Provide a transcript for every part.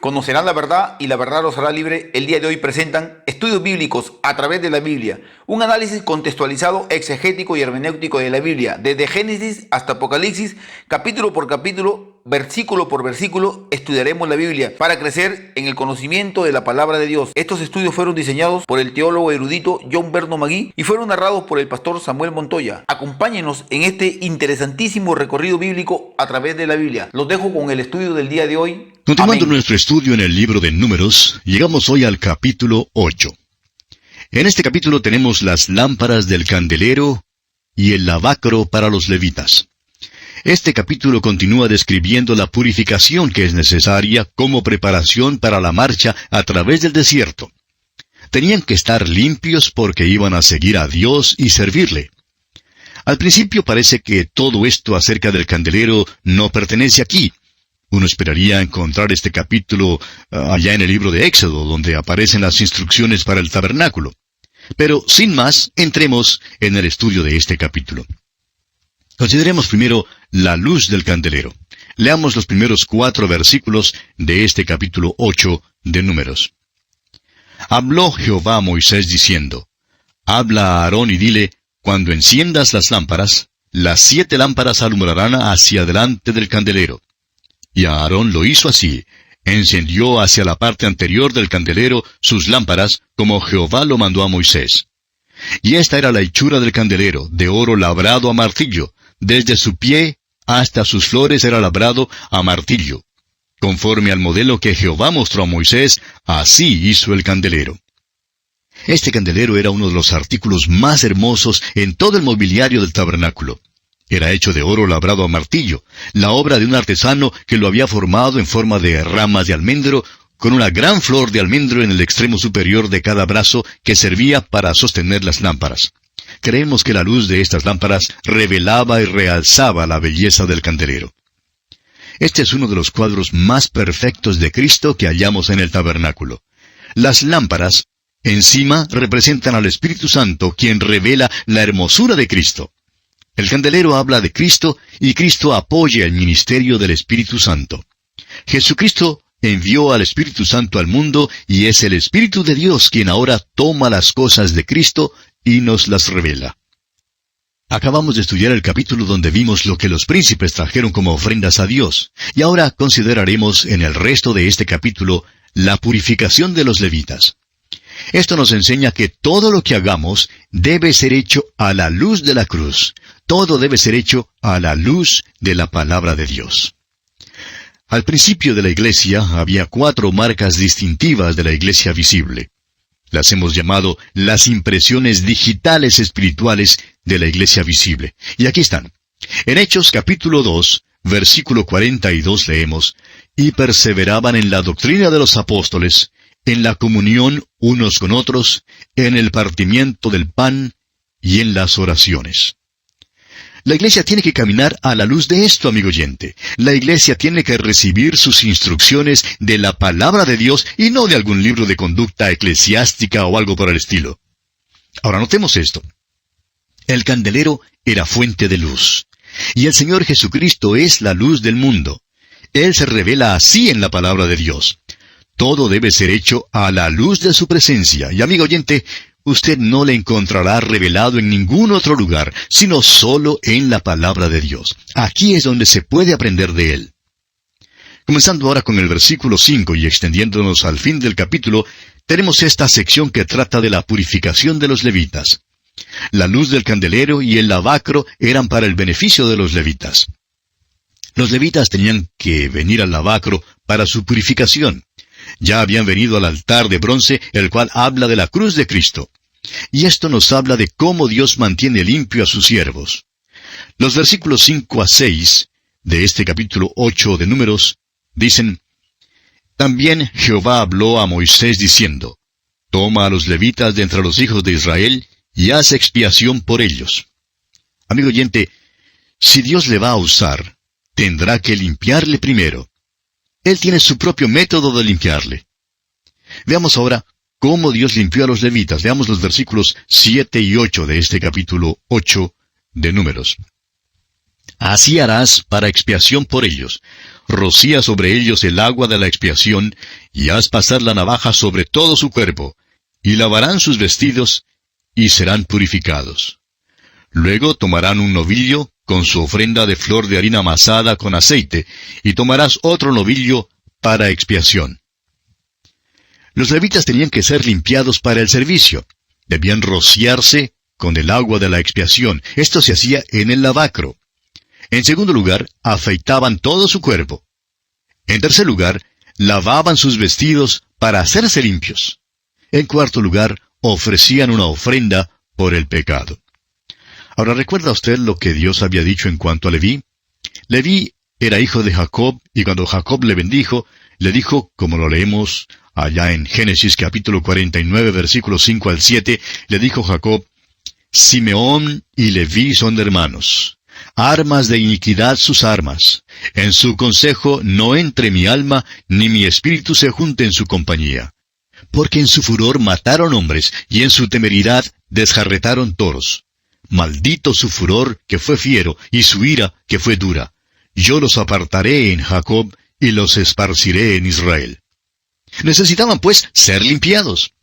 Conocerán la verdad y la verdad los hará libre. El día de hoy presentan estudios bíblicos a través de la Biblia, un análisis contextualizado, exegético y hermenéutico de la Biblia, desde Génesis hasta Apocalipsis, capítulo por capítulo, versículo por versículo, estudiaremos la Biblia para crecer en el conocimiento de la palabra de Dios. Estos estudios fueron diseñados por el teólogo erudito John Berno Magui y fueron narrados por el pastor Samuel Montoya. Acompáñenos en este interesantísimo recorrido bíblico a través de la Biblia. Los dejo con el estudio del día de hoy. Continuando nuestro estudio en el libro de Números, llegamos hoy al capítulo 8. En este capítulo tenemos las lámparas del candelero y el lavacro para los levitas. Este capítulo continúa describiendo la purificación que es necesaria como preparación para la marcha a través del desierto. Tenían que estar limpios porque iban a seguir a Dios y servirle. Al principio parece que todo esto acerca del candelero no pertenece aquí. Uno esperaría encontrar este capítulo allá en el libro de Éxodo, donde aparecen las instrucciones para el tabernáculo. Pero, sin más, entremos en el estudio de este capítulo. Consideremos primero la luz del candelero. Leamos los primeros 4 versículos de este capítulo 8 de Números. Habló Jehová a Moisés diciendo, habla a Aarón y dile, cuando enciendas las 7 lámparas alumbrarán hacia delante del candelero. Y Aarón lo hizo así, encendió hacia la parte anterior del candelero sus lámparas, como Jehová lo mandó a Moisés. Y esta era la hechura del candelero, de oro labrado a martillo, desde su pie hasta sus flores era labrado a martillo. Conforme al modelo que Jehová mostró a Moisés, así hizo el candelero. Este candelero era uno de los artículos más hermosos en todo el mobiliario del tabernáculo. Era hecho de oro labrado a martillo, la obra de un artesano que lo había formado en forma de ramas de almendro, con una gran flor de almendro en el extremo superior de cada brazo que servía para sostener las lámparas. Creemos que la luz de estas lámparas revelaba y realzaba la belleza del candelero. Este es uno de los cuadros más perfectos de Cristo que hallamos en el tabernáculo. Las lámparas, encima, representan al Espíritu Santo, quien revela la hermosura de Cristo. El candelero habla de Cristo y Cristo apoya el ministerio del Espíritu Santo. Jesucristo envió al Espíritu Santo al mundo y es el Espíritu de Dios quien ahora toma las cosas de Cristo y nos las revela. Acabamos de estudiar el capítulo donde vimos lo que los príncipes trajeron como ofrendas a Dios, y ahora consideraremos en el resto de este capítulo la purificación de los levitas. Esto nos enseña que todo lo que hagamos debe ser hecho a la luz de la cruz. Todo debe ser hecho a la luz de la palabra de Dios. Al principio de la iglesia había 4 marcas distintivas de la iglesia visible. Las hemos llamado las impresiones digitales espirituales de la iglesia visible. Y aquí están. En Hechos capítulo 2, versículo 42 leemos, y perseveraban en la doctrina de los apóstoles, en la comunión unos con otros, en el partimiento del pan y en las oraciones. La iglesia tiene que caminar a la luz de esto, amigo oyente. La iglesia tiene que recibir sus instrucciones de la palabra de Dios y no de algún libro de conducta eclesiástica o algo por el estilo. Ahora notemos esto. El candelero era fuente de luz. Y el Señor Jesucristo es la luz del mundo. Él se revela así en la palabra de Dios. Todo debe ser hecho a la luz de su presencia. Y amigo oyente, usted no le encontrará revelado en ningún otro lugar, sino solo en la palabra de Dios. Aquí es donde se puede aprender de Él. Comenzando ahora con el versículo 5 y extendiéndonos al fin del capítulo, tenemos esta sección que trata de la purificación de los levitas. La luz del candelero y el lavacro eran para el beneficio de los levitas. Los levitas tenían que venir al lavacro para su purificación. Ya habían venido al altar de bronce, el cual habla de la cruz de Cristo. Y esto nos habla de cómo Dios mantiene limpio a sus siervos. Los versículos 5 a 6 de este capítulo 8 de Números dicen, también Jehová habló a Moisés diciendo, toma a los levitas de entre los hijos de Israel y haz expiación por ellos. Amigo oyente, si Dios le va a usar, tendrá que limpiarle primero. Él tiene su propio método de limpiarle. Veamos ahora cómo Dios limpió a los levitas. Veamos los versículos 7 y 8 de este capítulo 8 de Números. Así harás para expiación por ellos. rocía sobre ellos el agua de la expiación, y haz pasar la navaja sobre todo su cuerpo, y lavarán sus vestidos, y serán purificados. Luego tomarán un novillo, con su ofrenda de flor de harina amasada con aceite, y tomarás otro novillo para expiación. Los levitas tenían que ser limpiados para el servicio. Debían rociarse con el agua de la expiación. Esto se hacía en el lavacro. En segundo lugar, afeitaban todo su cuerpo. En tercer lugar, lavaban sus vestidos para hacerse limpios. En cuarto lugar, ofrecían una ofrenda por el pecado. Ahora, ¿recuerda usted lo que Dios había dicho en cuanto a Leví? Leví era hijo de Jacob, y cuando Jacob le bendijo, le dijo, como lo leemos allá en Génesis capítulo 49, versículos 5 al 7, le dijo Jacob, Simeón y Leví son hermanos. Armas de iniquidad sus armas. En su consejo no entre mi alma, ni mi espíritu se junte en su compañía. Porque en su furor mataron hombres, y en su temeridad desjarretaron toros. Maldito su furor, que fue fiero, y su ira, que fue dura. Yo los apartaré en Jacob, y los esparciré en Israel. Necesitaban, pues, ser limpiados.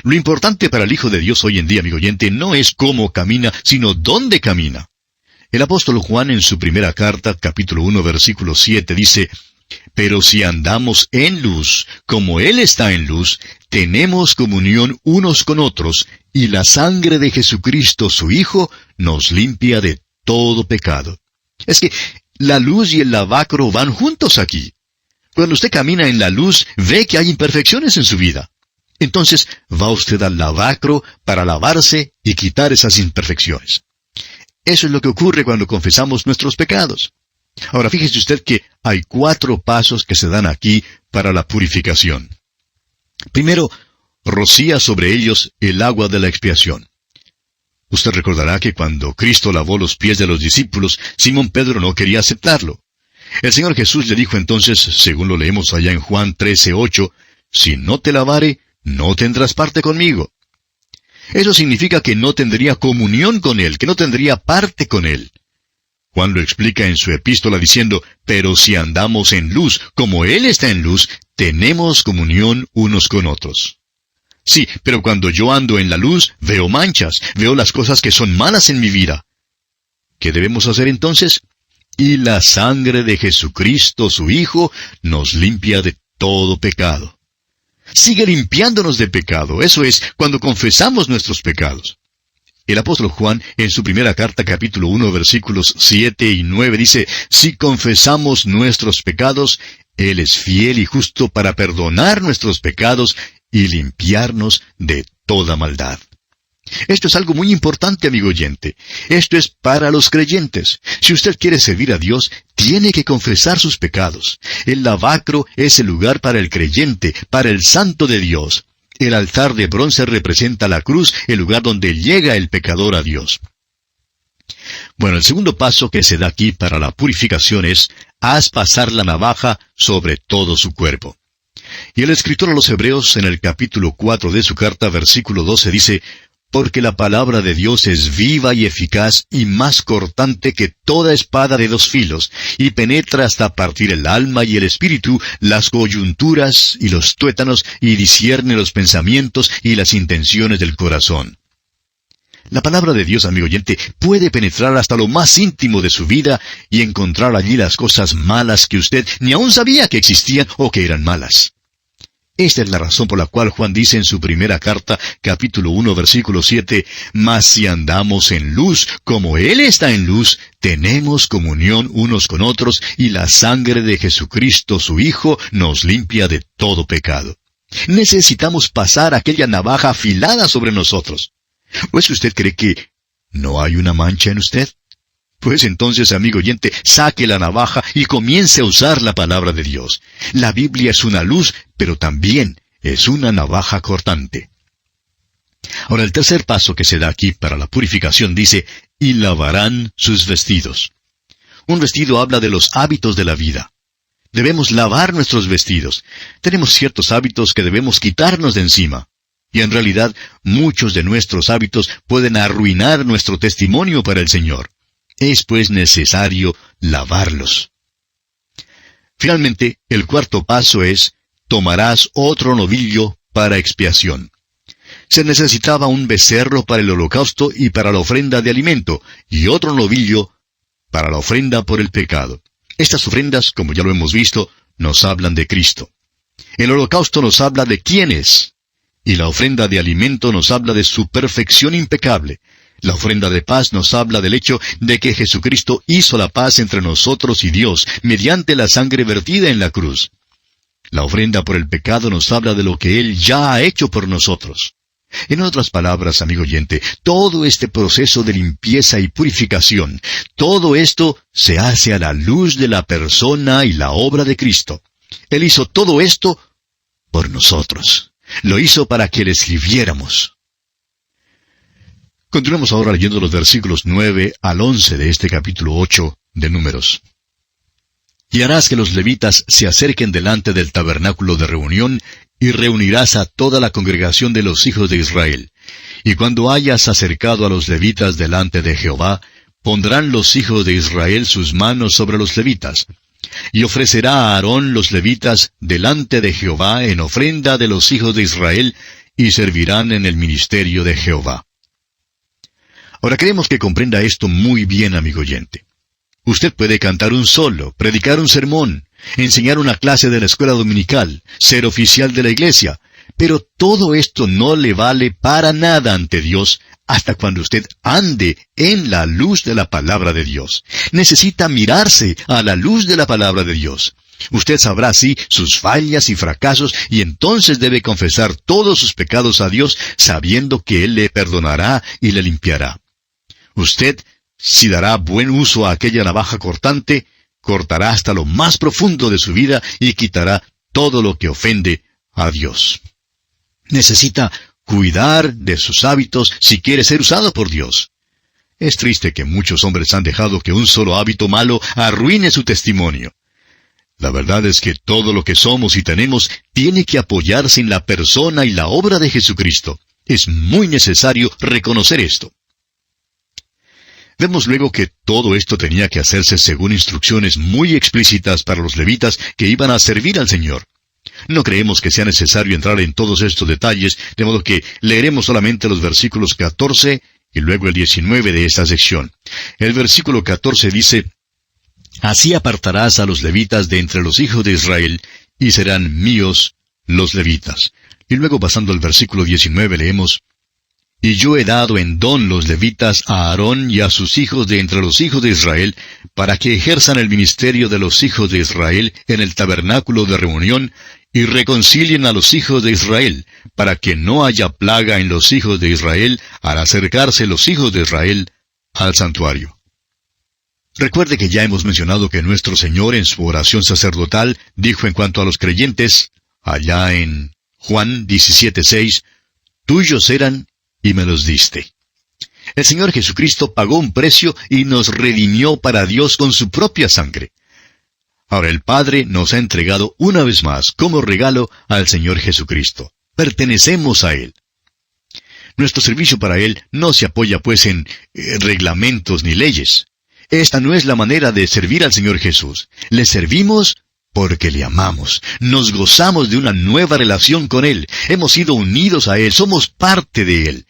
Lo importante para el Hijo de Dios hoy en día, amigo oyente, no es cómo camina, sino dónde camina. El apóstol Juan en su primera carta, capítulo 1, versículo 7, dice, Pero si andamos en luz, como Él está en luz, tenemos comunión unos con otros, y la sangre de Jesucristo, su Hijo, nos limpia de todo pecado. Es que la luz y el lavacro van juntos aquí. Cuando usted camina en la luz, ve que hay imperfecciones en su vida. Entonces, va usted al lavacro para lavarse y quitar esas imperfecciones. Eso es lo que ocurre cuando confesamos nuestros pecados. Ahora, fíjese usted que hay 4 pasos que se dan aquí para la purificación. Primero, rocía sobre ellos el agua de la expiación. Usted recordará que cuando Cristo lavó los pies de los discípulos, Simón Pedro no quería aceptarlo. El Señor Jesús le dijo entonces, según lo leemos allá en Juan 13:8, Si no te lavare, no tendrás parte conmigo. Eso significa que no tendría comunión con Él, que no tendría parte con Él. Juan lo explica en su epístola diciendo, Pero si andamos en luz, como Él está en luz, tenemos comunión unos con otros. Sí, pero cuando yo ando en la luz, veo manchas, veo las cosas que son malas en mi vida. ¿Qué debemos hacer entonces? Y la sangre de Jesucristo, su Hijo, nos limpia de todo pecado. Sigue limpiándonos de pecado, eso es, cuando confesamos nuestros pecados. El apóstol Juan, en su primera carta, capítulo 1, versículos 7 y 9, dice, Si confesamos nuestros pecados, Él es fiel y justo para perdonar nuestros pecados y limpiarnos de toda maldad. Esto es algo muy importante, amigo oyente. Esto es para los creyentes. Si usted quiere servir a Dios, tiene que confesar sus pecados. El lavacro es el lugar para el creyente, para el santo de Dios. El altar de bronce representa la cruz, el lugar donde llega el pecador a Dios. Bueno, el segundo paso que se da aquí para la purificación es, haz pasar la navaja sobre todo su cuerpo. Y el escritor a los Hebreos, en el capítulo 4 de su carta, versículo 12, dice, Porque la palabra de Dios es viva y eficaz y más cortante que toda espada de 2 filos, y penetra hasta partir el alma y el espíritu, las coyunturas y los tuétanos, y discierne los pensamientos y las intenciones del corazón. La palabra de Dios, amigo oyente, puede penetrar hasta lo más íntimo de su vida y encontrar allí las cosas malas que usted ni aún sabía que existían o que eran malas. Esta es la razón por la cual Juan dice en su primera carta, capítulo 1, versículo 7, Mas si andamos en luz, como Él está en luz, tenemos comunión unos con otros, y la sangre de Jesucristo, su Hijo, nos limpia de todo pecado. Necesitamos pasar aquella navaja afilada sobre nosotros. ¿O es que usted cree que no hay una mancha en usted? Pues entonces, amigo oyente, saque la navaja y comience a usar la palabra de Dios. La Biblia es una luz, pero también es una navaja cortante. Ahora, el tercer paso que se da aquí para la purificación dice, y lavarán sus vestidos. Un vestido habla de los hábitos de la vida. Debemos lavar nuestros vestidos. Tenemos ciertos hábitos que debemos quitarnos de encima. Y en realidad, muchos de nuestros hábitos pueden arruinar nuestro testimonio para el Señor. Es pues necesario lavarlos. Finalmente, el cuarto paso es, tomarás otro novillo para expiación. Se necesitaba un becerro para el holocausto y para la ofrenda de alimento, y otro novillo para la ofrenda por el pecado. Estas ofrendas, como ya lo hemos visto, nos hablan de Cristo. El holocausto nos habla de quién es, y la ofrenda de alimento nos habla de su perfección impecable. La ofrenda de paz nos habla del hecho de que Jesucristo hizo la paz entre nosotros y Dios mediante la sangre vertida en la cruz. La ofrenda por el pecado nos habla de lo que Él ya ha hecho por nosotros. En otras palabras, amigo oyente, todo este proceso de limpieza y purificación, todo esto se hace a la luz de la persona y la obra de Cristo. Él hizo todo esto por nosotros. Lo hizo para que le sirviéramos. Continuemos ahora leyendo los versículos 9 al 11 de este capítulo 8 de Números. Y harás que los levitas se acerquen delante del tabernáculo de reunión, y reunirás a toda la congregación de los hijos de Israel. Y cuando hayas acercado a los levitas delante de Jehová, pondrán los hijos de Israel sus manos sobre los levitas. Y ofrecerá a Aarón los levitas delante de Jehová en ofrenda de los hijos de Israel, y servirán en el ministerio de Jehová. Ahora queremos que comprenda esto muy bien, amigo oyente. Usted puede cantar un solo, predicar un sermón, enseñar una clase de la escuela dominical, ser oficial de la iglesia, pero todo esto no le vale para nada ante Dios hasta cuando usted ande en la luz de la palabra de Dios. Necesita mirarse a la luz de la palabra de Dios. Usted sabrá así sus fallas y fracasos, y entonces debe confesar todos sus pecados a Dios, sabiendo que Él le perdonará y le limpiará. Usted, si dará buen uso a aquella navaja cortante, cortará hasta lo más profundo de su vida y quitará todo lo que ofende a Dios. Necesita cuidar de sus hábitos si quiere ser usado por Dios. Es triste que muchos hombres han dejado que un solo hábito malo arruine su testimonio. La verdad es que todo lo que somos y tenemos tiene que apoyarse en la persona y la obra de Jesucristo. Es muy necesario reconocer esto. Vemos luego que todo esto tenía que hacerse según instrucciones muy explícitas para los levitas que iban a servir al Señor. No creemos que sea necesario entrar en todos estos detalles, de modo que leeremos solamente los versículos 14 y luego el 19 de esta sección. El versículo 14 dice, Así apartarás a los levitas de entre los hijos de Israel, y serán míos los levitas. Y luego pasando al versículo 19 leemos, Y yo he dado en don los levitas a Aarón y a sus hijos de entre los hijos de Israel, para que ejerzan el ministerio de los hijos de Israel en el tabernáculo de reunión, y reconcilien a los hijos de Israel, para que no haya plaga en los hijos de Israel al acercarse los hijos de Israel al santuario. Recuerde que ya hemos mencionado que nuestro Señor en su oración sacerdotal dijo en cuanto a los creyentes, allá en Juan 17:6, Tuyos eran y me los diste. El Señor Jesucristo pagó un precio y nos redimió para Dios con su propia sangre. Ahora el Padre nos ha entregado una vez más como regalo al Señor Jesucristo. Pertenecemos a Él. Nuestro servicio para Él no se apoya pues en reglamentos ni leyes. Esta no es la manera de servir al Señor Jesús. Le servimos porque le amamos. Nos gozamos de una nueva relación con Él. Hemos sido unidos a Él. Somos parte de Él.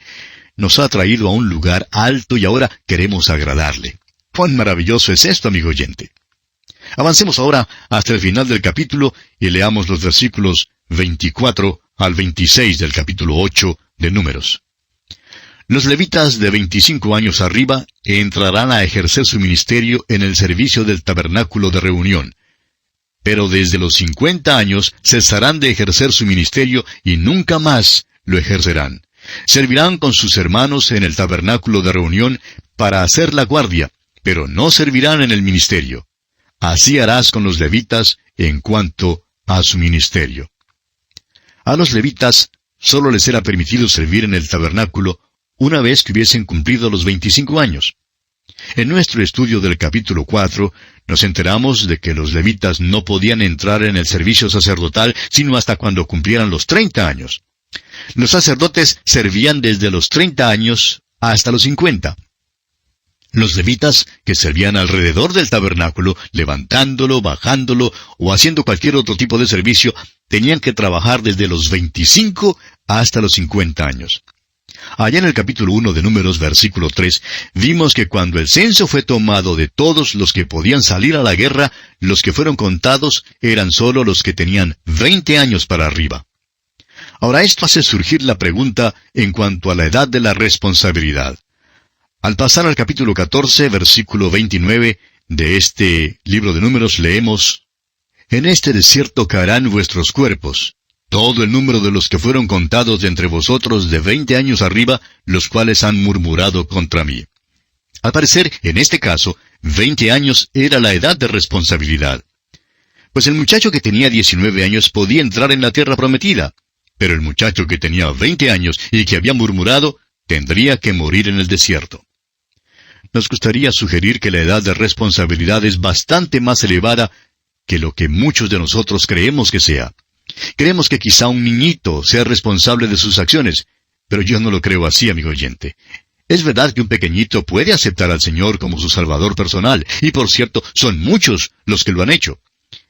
Nos ha traído a un lugar alto y ahora queremos agradarle. ¡Cuán maravilloso es esto, amigo oyente! Avancemos ahora hasta el final del capítulo y leamos los versículos 24 al 26 del capítulo 8 de Números. Los levitas de 25 años arriba entrarán a ejercer su ministerio en el servicio del tabernáculo de reunión. Pero desde los 50 años cesarán de ejercer su ministerio y nunca más lo ejercerán. Servirán con sus hermanos en el tabernáculo de reunión para hacer la guardia, pero no servirán en el ministerio. Así harás con los levitas en cuanto a su ministerio. A los levitas solo les era permitido servir en el tabernáculo una vez que hubiesen cumplido los 25 años. En nuestro estudio del capítulo 4, nos enteramos de que los levitas no podían entrar en el servicio sacerdotal sino hasta cuando cumplieran los 30 años. Los sacerdotes servían desde los 30 años hasta los 50. Los levitas, que servían alrededor del tabernáculo, levantándolo, bajándolo o haciendo cualquier otro tipo de servicio, tenían que trabajar desde los 25 hasta los 50 años. Allá en el capítulo 1 de Números, versículo 3, vimos que cuando el censo fue tomado de todos los que podían salir a la guerra, los que fueron contados eran solo los que tenían 20 años para arriba. Ahora esto hace surgir la pregunta en cuanto a la edad de la responsabilidad. Al pasar al capítulo 14, versículo 29 de este libro de Números, leemos: En este desierto caerán vuestros cuerpos, todo el número de los que fueron contados de entre vosotros de 20 años arriba, los cuales han murmurado contra mí. Al parecer, en este caso, 20 años era la edad de responsabilidad. Pues el muchacho que tenía 19 años podía entrar en la tierra prometida, pero el muchacho que tenía 20 años y que había murmurado, tendría que morir en el desierto. Nos gustaría sugerir que la edad de responsabilidad es bastante más elevada que lo que muchos de nosotros creemos que sea. Creemos que quizá un niñito sea responsable de sus acciones, pero yo no lo creo así, amigo oyente. Es verdad que un pequeñito puede aceptar al Señor como su Salvador personal, y por cierto, son muchos los que lo han hecho.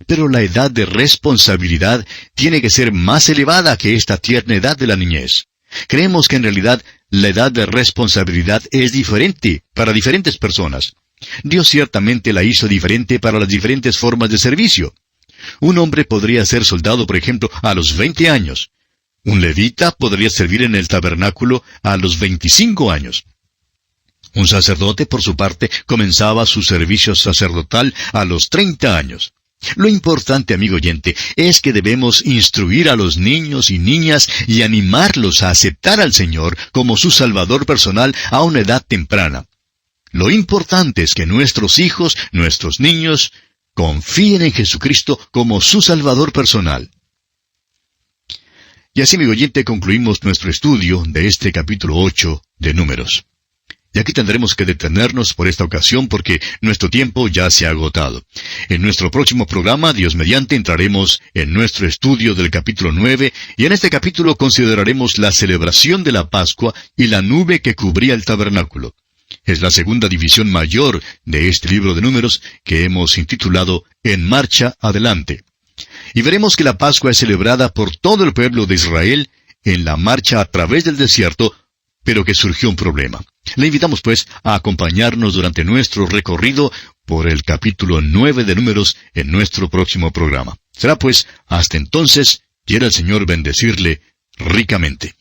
Pero la edad de responsabilidad tiene que ser más elevada que esta tierna edad de la niñez. Creemos que en realidad la edad de responsabilidad es diferente para diferentes personas. Dios ciertamente la hizo diferente para las diferentes formas de servicio. Un hombre podría ser soldado, por ejemplo, a los 20 años. Un levita podría servir en el tabernáculo a los 25 años. Un sacerdote, por su parte, comenzaba su servicio sacerdotal a los 30 años. Lo importante, amigo oyente, es que debemos instruir a los niños y niñas y animarlos a aceptar al Señor como su Salvador personal a una edad temprana. Lo importante es que nuestros hijos, nuestros niños, confíen en Jesucristo como su Salvador personal. Y así, amigo oyente, concluimos nuestro estudio de este capítulo 8 de Números. Y aquí tendremos que detenernos por esta ocasión porque nuestro tiempo ya se ha agotado. En nuestro próximo programa, Dios mediante, entraremos en nuestro estudio del capítulo 9, y en este capítulo consideraremos la celebración de la Pascua y la nube que cubría el tabernáculo. Es la segunda división mayor de este libro de Números que hemos intitulado En Marcha Adelante. Y veremos que la Pascua es celebrada por todo el pueblo de Israel en la marcha a través del desierto, pero que surgió un problema. Le invitamos, pues, a acompañarnos durante nuestro recorrido por el capítulo 9 de Números en nuestro próximo programa. Será, pues, hasta entonces, quiera el Señor bendecirle ricamente.